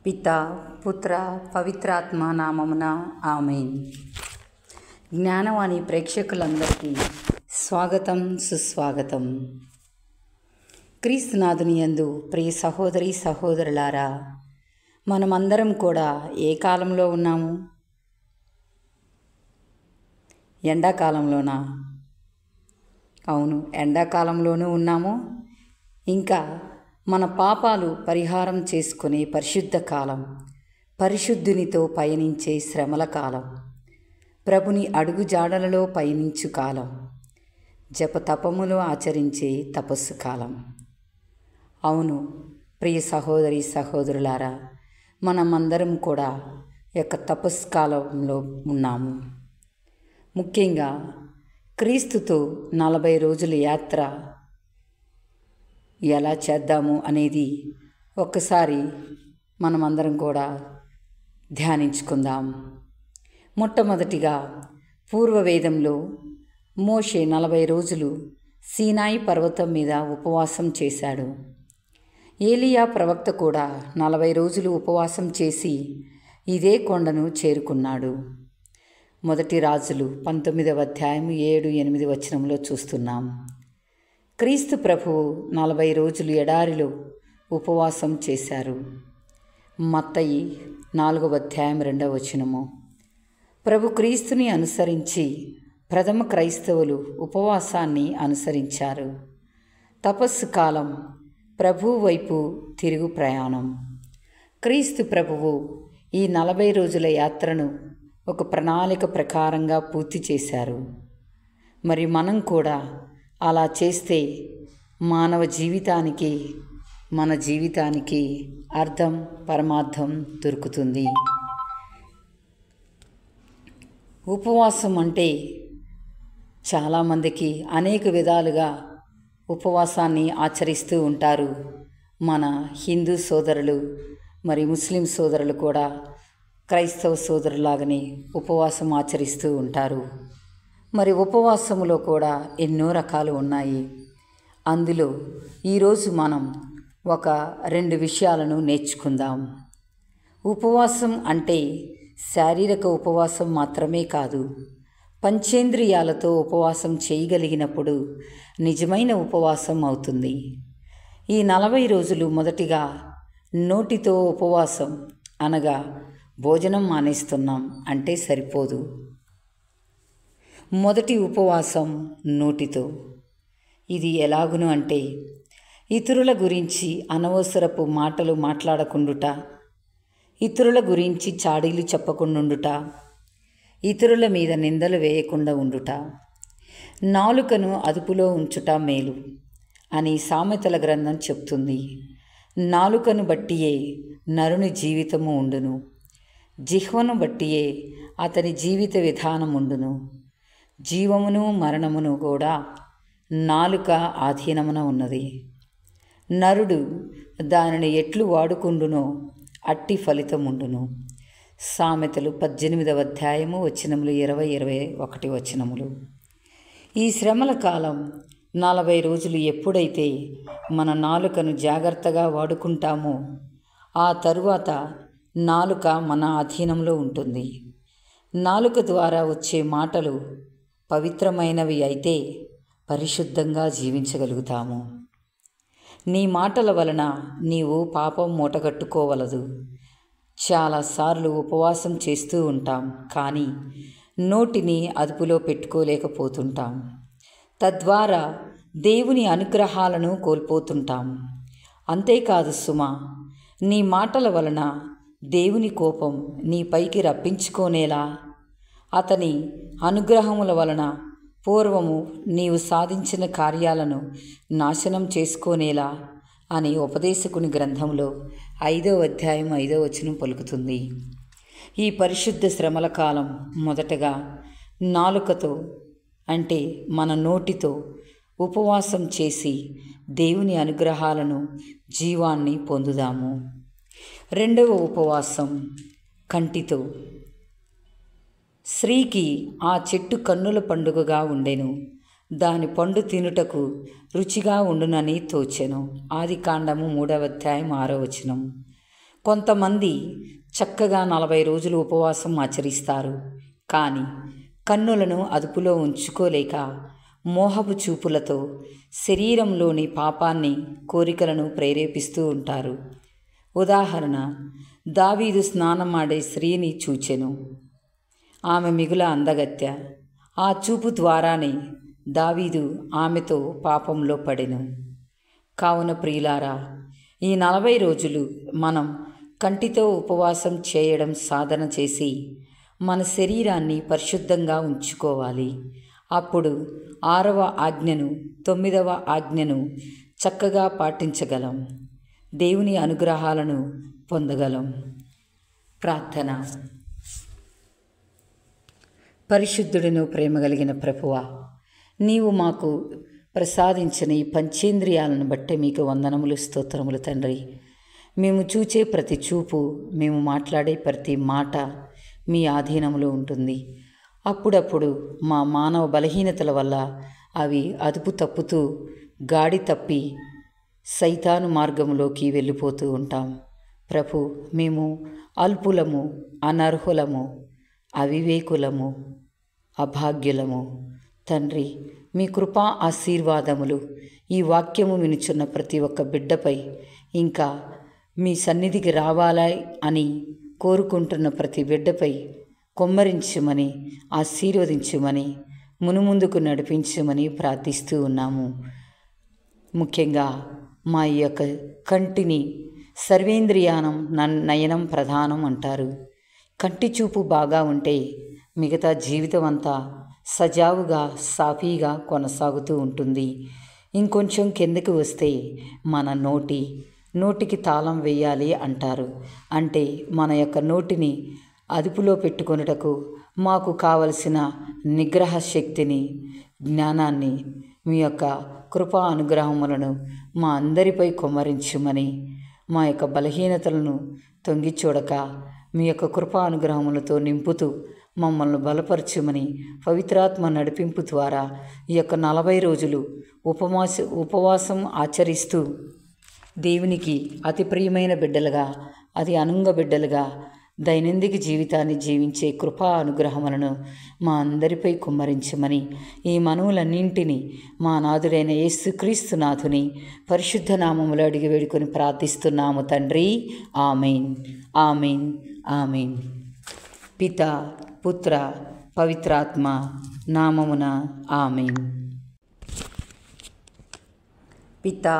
పితా పుత్ర పవిత్రాత్మ నామమున ఆమేన్. జ్ఞానవాణి ప్రేక్షకులందరికీ స్వాగతం, సుస్వాగతం. క్రీస్తునాథుని యందు ప్రియ సహోదరి సహోదరులారా, మనమందరం కూడా ఏ కాలంలో ఉన్నాము? ఎండాకాలంలోనా? అవును, ఎండాకాలంలోనూ ఉన్నాము. ఇంకా మన పాపాలు పరిహారం చేసుకునే పరిశుద్ధ కాలం, పరిశుద్ధునితో పయనించే శ్రమల కాలం, ప్రభుని అడుగుజాడలలో పయనించు కాలం, జపతపములు ఆచరించే తపస్సు కాలం. అవును ప్రియ సహోదరి సహోదరులారా, మనమందరం కూడా యొక్క తపస్సు కాలంలో ఉన్నాము. ముఖ్యంగా క్రీస్తుతో 40 రోజుల యాత్ర ఎలా చేద్దాము అనేది ఒక్కసారి మనమందరం కూడా ధ్యానించుకుందాం. మొట్టమొదటిగా పూర్వవేదంలో మోషే 40 రోజులు సీనాయి పర్వతం మీద ఉపవాసం చేశాడు. ఏలియా ప్రవక్త కూడా 40 రోజులు ఉపవాసం చేసి ఇదే కొండను చేరుకున్నాడు. మొదటి రాజులు 19వ అధ్యాయం 7-8 వచనంలో చూస్తున్నాం. క్రీస్తు ప్రభువు 40 రోజులు ఎడారిలో ఉపవాసం చేశారు. మత్తయి 4వ అధ్యాయం 2వ వచనము. ప్రభు క్రీస్తుని అనుసరించి ప్రథమ క్రైస్తవులు ఉపవాసాన్ని అనుసరించారు. తపస్సు కాలం, ప్రభు వైపు తిరుగు ప్రయాణం. క్రీస్తు ప్రభువు ఈ 40 రోజుల యాత్రను ఒక ప్రణాళిక ప్రకారంగా పూర్తి చేశారు. మరి మనం కూడా అలా చేస్తే మానవ జీవితానికి, మన జీవితానికి అర్థం, పరమార్థం దొరుకుతుంది. ఉపవాసం అంటే చాలామందికి అనేక విధాలుగా ఉపవాసాన్ని ఆచరిస్తూ ఉంటారు. మన హిందూ సోదరులు మరి ముస్లిం సోదరులు కూడా క్రైస్తవ సోదరులాగానే ఉపవాసం ఆచరిస్తూ ఉంటారు. మరి ఉపవాసములో కూడా ఎన్నో రకాలు ఉన్నాయి. అందులో ఈరోజు మనం ఒక 2 విషయాలను నేర్చుకుందాం. ఉపవాసం అంటే శారీరక ఉపవాసం మాత్రమే కాదు, పంచేంద్రియాలతో ఉపవాసం చేయగలిగినప్పుడు నిజమైన ఉపవాసం అవుతుంది. ఈ 40 రోజులు మొదటిగా నోటితో ఉపవాసం, అనగా భోజనం మానేస్తున్నాం అంటే సరిపోదు. మొదటి ఉపవాసం నోటితో. ఇది ఎలాగును అంటే ఇతరుల గురించి అనవసరపు మాటలు మాట్లాడకుండుట, ఇతరుల గురించి చాడీలు చెప్పకుండుట, ఇతరుల మీద నిందలు వేయకుండా ఉండుట, నాలుకను అదుపులో ఉంచుట మేలు అని సామెతల గ్రంథం చెప్తుంది. నాలుకను బట్టియే నరుని జీవితము ఉండును, జిహ్వను బట్టియే అతని జీవిత విధానం ఉండును. జీవమును మరణమును కూడా నాలుక ఆధీనమున ఉన్నది. నరుడు దానిని ఎట్లు వాడుకుండునో అట్టి ఫలితముండును. సామెతలు 18వ అధ్యాయము వచనములు 20-21 వచనములు. ఈ శ్రమల కాలం 40 రోజులు ఎప్పుడైతే మన నాలుకను జాగ్రత్తగా వాడుకుంటామో ఆ తరువాత నాలుక మన అధీనంలో ఉంటుంది. నాలుక ద్వారా వచ్చే మాటలు పవిత్రమైనవి అయితే పరిశుద్ధంగా జీవించగలుగుతాము. నీ మాటల వలన నీవు పాపం మూటగట్టుకోవలదు. చాలాసార్లు ఉపవాసం చేస్తూ ఉంటాం, కానీ నోటిని అదుపులో పెట్టుకోలేకపోతుంటాం. తద్వారా దేవుని అనుగ్రహాలను కోల్పోతుంటాం. అంతేకాదు సుమా, నీ మాటల వలన దేవుని కోపం నీపైకి రప్పించుకోనేలా, అతని అనుగ్రహముల వలన పూర్వము నీవు సాధించిన కార్యాలను నాశనం చేసుకోనేలా అని ఉపదేశకుని గ్రంథంలో 5వ అధ్యాయం 5వ వచనం పలుకుతుంది. ఈ పరిశుద్ధ శ్రమల కాలం మొదటగా నాలుకతో అంటే మన నోటితో ఉపవాసం చేసి దేవుని అనుగ్రహాలను, జీవాన్ని పొందుదాము. రెండవ ఉపవాసం కంటితో. స్త్రీకి ఆ చెట్టు కన్నుల పండుగగా ఉండెను, దాని పండు తినుటకు రుచిగా ఉండునని తోచెను. ఆదికాండము 3వ అధ్యాయం 6వ వచనం. కొంతమంది చక్కగా 40 రోజులు ఉపవాసం ఆచరిస్తారు. కానీ కన్నులను అదుపులో ఉంచుకోలేక మోహపు చూపులతో శరీరంలోని పాపాన్ని, కోరికలను ప్రేరేపిస్తూ ఉంటారు. ఉదాహరణ, దావీదు స్నానమాడే స్త్రీని చూచెను. ఆమె మిగుల అందగత్తె. ఆ చూపు ద్వారానే దావీదు ఆమెతో పాపంలో పడెను. కావున ప్రియులారా, ఈ 40 రోజులు మనం కంటితో ఉపవాసం చేయడం సాధన చేసి మన శరీరాన్ని పరిశుద్ధంగా ఉంచుకోవాలి. అప్పుడు 6వ ఆజ్ఞను, 9వ ఆజ్ఞను చక్కగా పాటించగలం. దేవుని అనుగ్రహాలను పొందగలం. ప్రార్థన. పరిశుద్ధుడును ప్రేమ కలిగిన ప్రభువా, నీవు మాకు ప్రసాదించిన ఈ పంచేంద్రియాలను బట్టి మీకు వందనములు, స్తోత్రములు తండ్రి. మేము చూచే ప్రతి చూపు, మేము మాట్లాడే ప్రతి మాట మీ ఆధీనంలో ఉంటుంది. అప్పుడప్పుడు మా మానవ బలహీనతల వల్ల అవి అదుపు తప్పుతూ గాడి తప్పి సైతాను మార్గంలోకి వెళ్ళిపోతూ ఉంటాం. ప్రభు, మేము అల్పులము, అనర్హులము, అవివేకులము, అభాగ్యులము. తండ్రి, మీ కృపా ఆశీర్వాదములు ఈ వాక్యము వినుచున్న ప్రతి ఒక్క బిడ్డపై, ఇంకా మీ సన్నిధికి రావాలా అని కోరుకుంటున్న ప్రతి బిడ్డపై కొమ్మరించమని, ఆశీర్వదించమని, మునుముందుకు నడిపించమని ప్రార్థిస్తూ ఉన్నాము. ముఖ్యంగా మా ఈ యొక్క కంటిని సర్వేంద్రియానం నయనం ప్రధానం అంటారు. కంటి చూపు బాగా ఉంటే మిగతా జీవితం అంతా సజావుగా, సాఫీగా కొనసాగుతూ ఉంటుంది. ఇంకొంచెం కిందకి వస్తే మన నోటికి తాళం వేయాలి అంటారు. అంటే మన యొక్క నోటిని అదుపులో పెట్టుకొనుటకు మాకు కావలసిన నిగ్రహ శక్తిని, జ్ఞానాన్ని, మీ యొక్క కృపా అనుగ్రహములను మా అందరిపై కొమ్మరించుమని, మా యొక్క బలహీనతలను తొంగి చూడక మీ యొక్క కృపా అనుగ్రహములతో నింపుతూ మమ్మల్ని బలపరచుమని, పవిత్రాత్మ నడిపింపు ద్వారా ఈ యొక్క 40 రోజులు ఉపవాసం ఆచరిస్తూ దేవునికి అతి ప్రియమైన బిడ్డలుగా, అతి అనుంగ బిడ్డలుగా దైనందిక జీవితాన్ని జీవించే కృపా అనుగ్రహములను మా అందరిపై కుమ్మరించమని ఈ మనవులన్నింటినీ మా నాథుడైన యేసుక్రీస్తు నాథుని పరిశుద్ధ నామములో అడిగి వేడుకొని ప్రార్థిస్తున్నాము తండ్రి. ఆమేన్, ఆమేన్, ఆమేన్. పితా, పుత్ర, పవిత్రాత్మ నామమున ఆమేన్. పితా